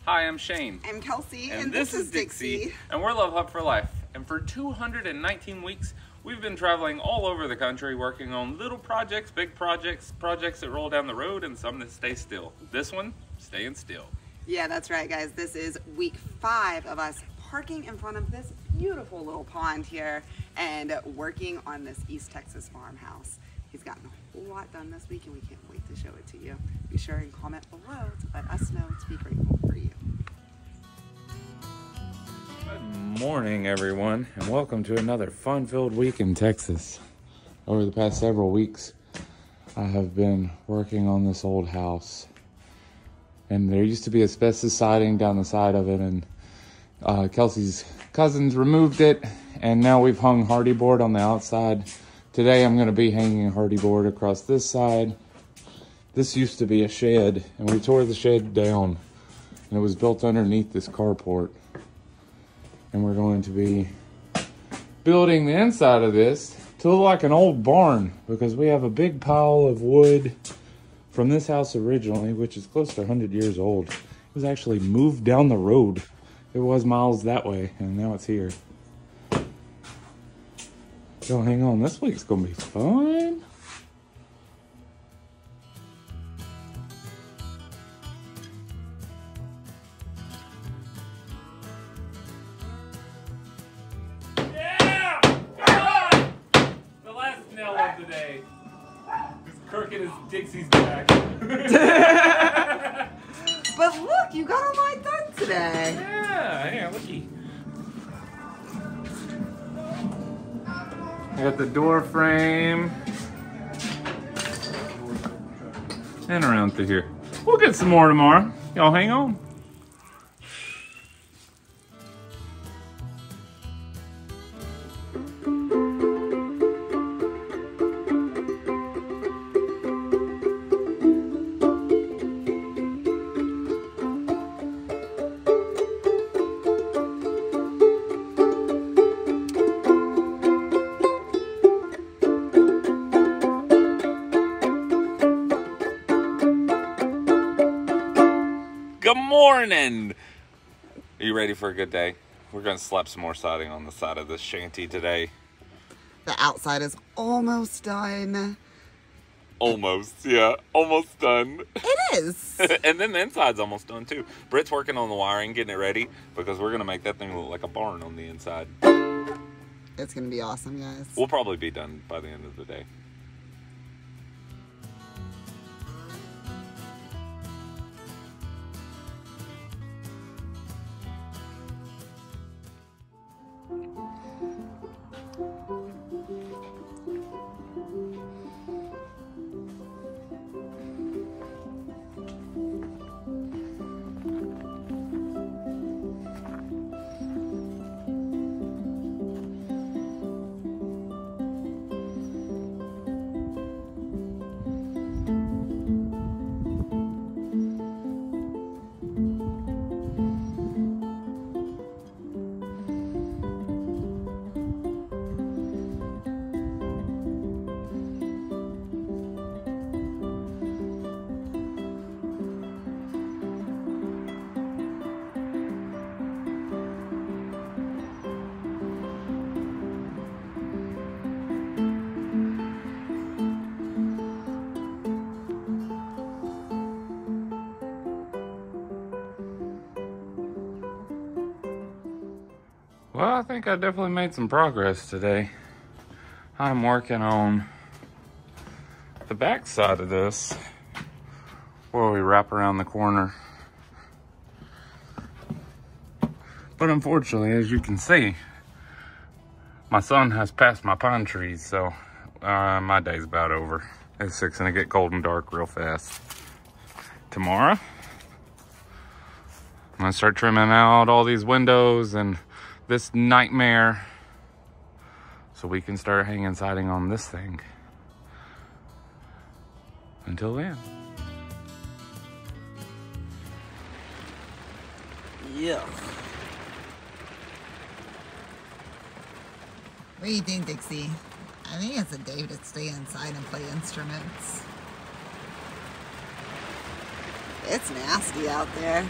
Hi, I'm Shane. I'm Kelsey. And this is Dixie. And we're Love Hub for Life. And for 219 weeks, we've been traveling all over the country working on little projects, big projects, projects that roll down the road, and some that stay still. This one, staying still. Yeah, that's right, guys. This is week 5 of us parking in front of this beautiful little pond here and working on this East Texas farmhouse. He's gotten a whole lot done this week and we can't wait to show it to you. Be sure and comment below to let us know to be grateful for you. Good morning, everyone, and welcome to another fun-filled week in Texas. Over the past several weeks, I have been working on this old house. And there used to be asbestos siding down the side of it, and Kelsey's cousins removed it, and now we've hung hardy board on the outside. Today I'm going to be hanging hardy board across this side. This used to be a shed, and we tore the shed down, and it was built underneath this carport. And we're going to be building the inside of this to look like an old barn, because we have a big pile of wood from this house originally, which is close to 100 years old. It was actually moved down the road. It was miles that way, and now it's here. So hang on, this week's gonna be fun. Yeah! Come on! The last nail of the day. Just crooked as Dixie's back. But look, you got all mine done today. Yeah, looky. I got the door frame. And around through here. We'll get some more tomorrow. Y'all hang on. Good morning! Are you ready for a good day? We're gonna slap some more siding on the side of this shanty today. The outside is almost done. Almost, yeah, almost done. It is. And then the inside's almost done too. Britt's working on the wiring, getting it ready, because we're gonna make that thing look like a barn on the inside. It's gonna be awesome, guys. We'll probably be done by the end of the day. Well, I think I definitely made some progress today. I'm working on the back side of this, where we wrap around the corner. But unfortunately, as you can see, my sun has passed my pine trees, so my day's about over. It's fixing to get cold and dark real fast. Tomorrow, I'm gonna start trimming out all these windows and this nightmare so we can start hanging siding on this thing. Until then. Yeah. What do you think, Dixie? I think it's a day to stay inside and play instruments. It's nasty out there.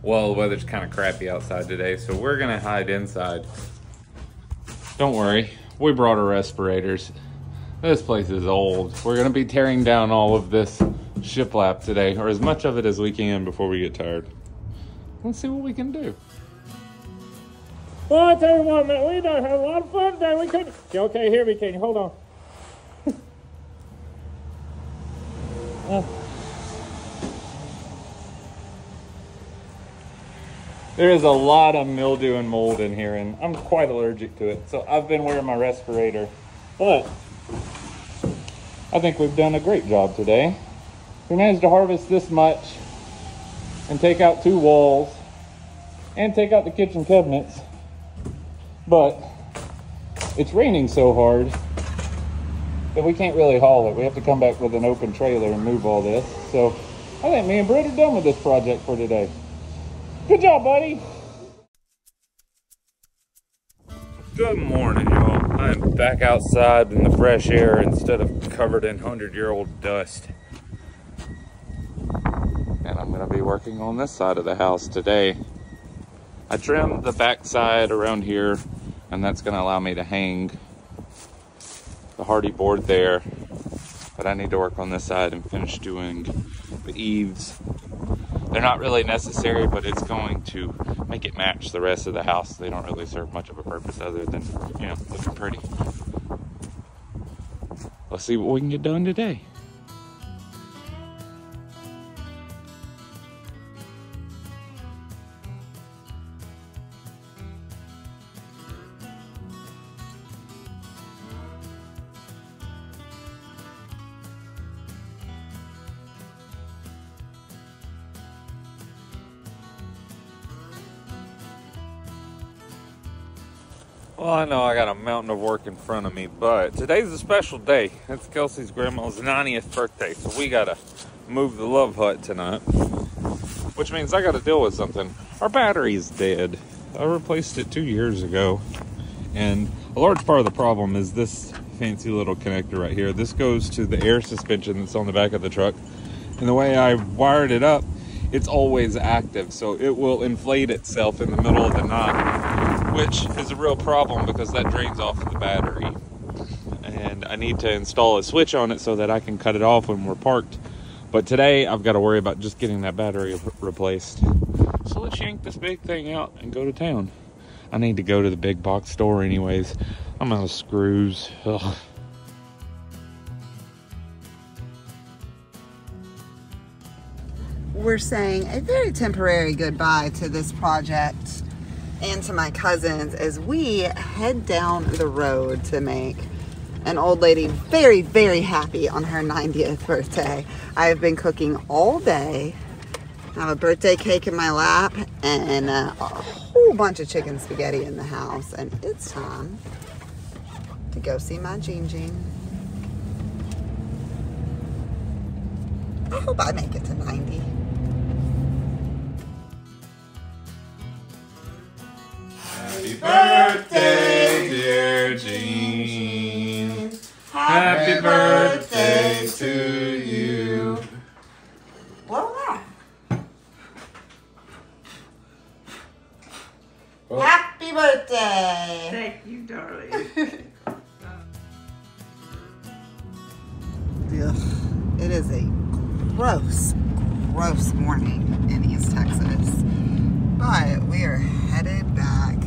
Well, the weather's kind of crappy outside today, so we're gonna hide inside. Don't worry, we brought our respirators. This place is old. We're gonna be tearing down all of this shiplap today, or as much of it as we can before we get tired. Let's see what we can do. Well, I tell you what, man, we done had a lot of fun today. We couldn't. Okay, here we can. Hold on. There is a lot of mildew and mold in here, and I'm quite allergic to it, so I've been wearing my respirator. But I think we've done a great job today. We managed to harvest this much and take out 2 walls and take out the kitchen cabinets. But it's raining so hard that we can't really haul it. We have to come back with an open trailer and move all this. So I think me and Britt are done with this project for today. Good job, buddy. Good morning, y'all. I'm back outside in the fresh air instead of covered in 100-year-old dust. And I'm gonna be working on this side of the house today. I trimmed the back side around here, and that's gonna allow me to hang the hardy board there. But I need to work on this side and finish doing the eaves. They're not really necessary, but it's going to make it match the rest of the house. They don't really serve much of a purpose other than, you know, looking pretty. Let's see what we can get done today. Well, I know I got a mountain of work in front of me, but today's a special day. It's Kelsey's grandma's 90th birthday, so we gotta move the love hut tonight, which means I gotta deal with something. Our battery's dead. I replaced it 2 years ago, and a large part of the problem is this fancy little connector right here. This goes to the air suspension that's on the back of the truck, and the way I wired it up, it's always active, so it will inflate itself in the middle of the night, which is a real problem because that drains off of the battery. And I need to install a switch on it so that I can cut it off when we're parked. But today I've got to worry about just getting that battery replaced. So let's yank this big thing out and go to town. I need to go to the big box store anyways. I'm out of screws. Ugh. We're saying a very temporary goodbye to this project and to my cousins as we head down the road to make an old lady very, very happy on her 90th birthday. I have been cooking all day. I have a birthday cake in my lap and a whole bunch of chicken spaghetti in the house, and it's time to go see my Jean Jean. I hope I make it to 90. Happy birthday, dear Jean. Happy birthday to you. Blow it out. Happy birthday. Thank you, darling. Ugh, it is a gross, gross morning in East Texas. But we are headed back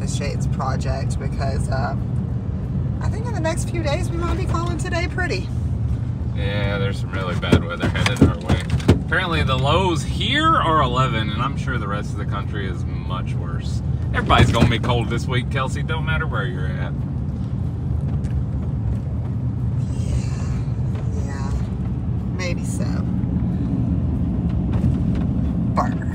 to Shade's project because I think in the next few days we might be calling today pretty. Yeah, there's some really bad weather headed our way. Apparently the lows here are 11, and I'm sure the rest of the country is much worse. Everybody's gonna be cold this week, Kelsey, don't matter where you're at. Yeah, maybe so. Barber.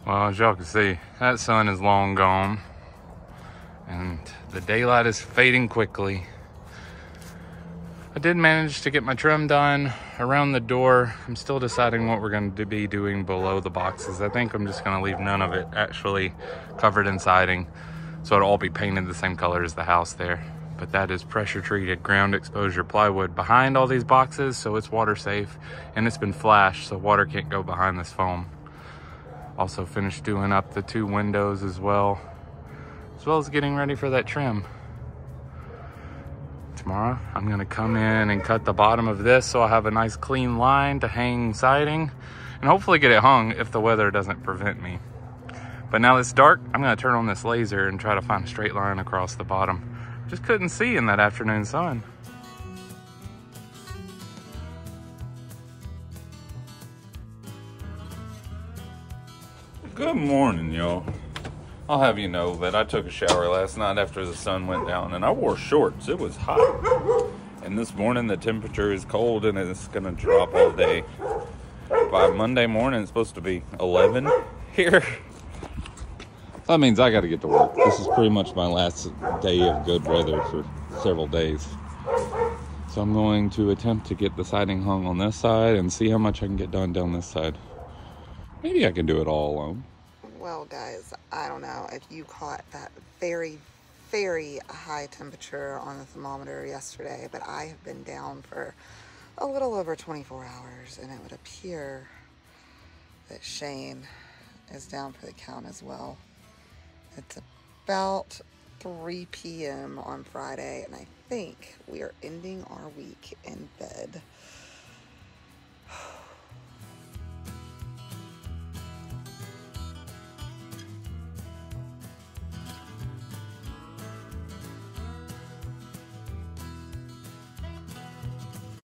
Well, as y'all can see, that sun is long gone, and the daylight is fading quickly. I did manage to get my trim done around the door. I'm still deciding what we're going to be doing below the boxes. I think I'm just going to leave none of it actually covered in siding, so it'll all be painted the same color as the house there. But that is pressure treated ground exposure plywood behind all these boxes, so it's water safe, and it's been flashed so water can't go behind this foam. Also finished doing up the 2 windows as well as getting ready for that trim. Tomorrow, I'm gonna come in and cut the bottom of this so I'll have a nice clean line to hang siding and hopefully get it hung if the weather doesn't prevent me. But now it's dark, I'm gonna turn on this laser and try to find a straight line across the bottom. Just couldn't see in that afternoon sun. Good morning, y'all. I'll have you know that I took a shower last night after the sun went down, and I wore shorts. It was hot. And this morning the temperature is cold and it's gonna drop all day. By Monday morning it's supposed to be 11 here. That means I gotta get to work. This is pretty much my last day of good weather for several days. So I'm going to attempt to get the siding hung on this side and see how much I can get done down this side. Maybe I can do it all alone. Well, guys, I don't know if you caught that very, very high temperature on the thermometer yesterday, but I have been down for a little over 24 hours, and it would appear that Shane is down for the count as well. It's about 3 p.m. on Friday, and I think we are ending our week in bed.